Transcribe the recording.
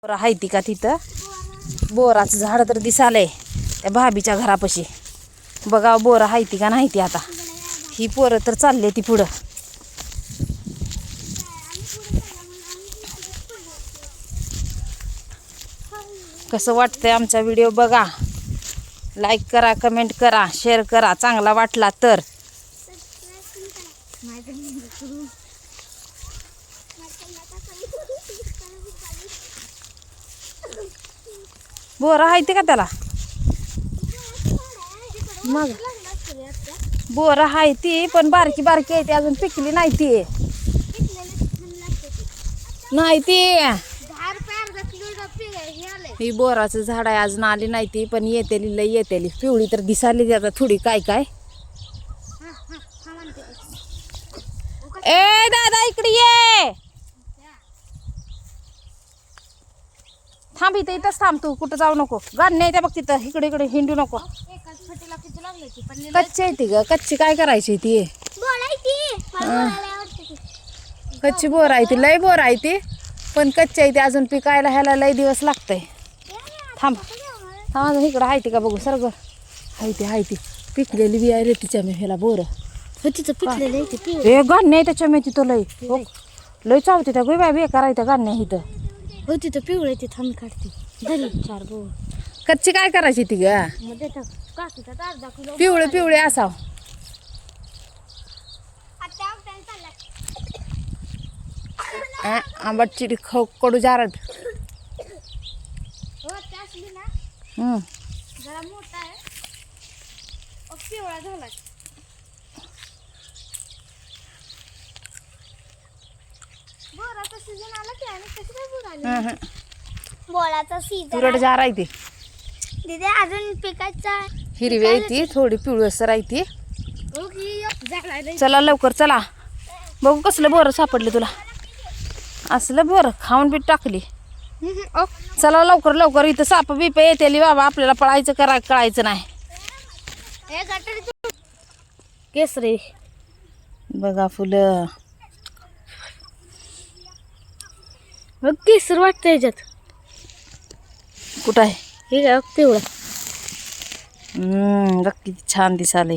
Bore आहे ती का तिथं बोराचं झाड तर दिसालंय त्या भाभीच्या घरापाशी. बघा बोर आहे ती का नाही ती. आता ही पोरं तर चालले ती पुढं. कसं वाटतंय आमचा व्हिडिओ बघा. लाईक करा, कमेंट करा, शेअर करा. चांगला वाटला तर बोर आहे ते का त्याला. मग बोर आहे ती पण बारकी बारकी आहे ती अजून पिकली नाही ती. नाही ती ही बोराचं झाड आहे अजून आली नाही ती पण येतेली लई येतेली. पिवळी तर दिसाली ती आता थोडी. काय काय ए दादा इकडे ये. थांब इथं इथंच थांब तू कुठं जाऊ नको. गाण नाही त्या बघ तिथं इकडे इकडे हिंडू नको. कच्ची आहे ती ग. कच्ची काय करायची ती. कच्ची बोर आहे ती. लय बोर आहे ती पण कच्ची आहे ती अजून पिकायला ह्याला लय दिवस लागतंय. थांब थांब इकडं आहे ती का बघू सरग. आहे ती पिकलेली बी आहे रे तिच्या मी ह्याला बोर. तिथं पिकलेलं आहे ए गाण नाही त्याच्या मी तिथं लय लय चावते त्या गोबा बेकार आहे त्या गाण नाही इथं. हो तिथं पिवळे ते थांब काढते धरी 4 बोर. कच्ची काय करायची ती ग. पिवळे पिवळे असाव. आंबट चिडी कडू जार. जरा मोठा आहे पिवळा झाला. बोराचा सीजन आला की आणि कशी काय बोर आली. बोराचा सीजन तुरट जार आहे ती. दीदी अजून पिकायचा हिरवी आहे ती थोडी पिवळसर आहे ती. चला लवकर चला बघू कसलं बोर सापडले तुला. असलं बोर खाऊन बी टाकली. चला लवकर लवकर. इथं साप बिप येतेली बाबा आपल्याला पळायचं कळायचं नाही. केसरी बघा फुलं. मग केसर वाटतं याच्यात. कुठं आहे हे काय पिवळा. बघ किती छान दिसाले.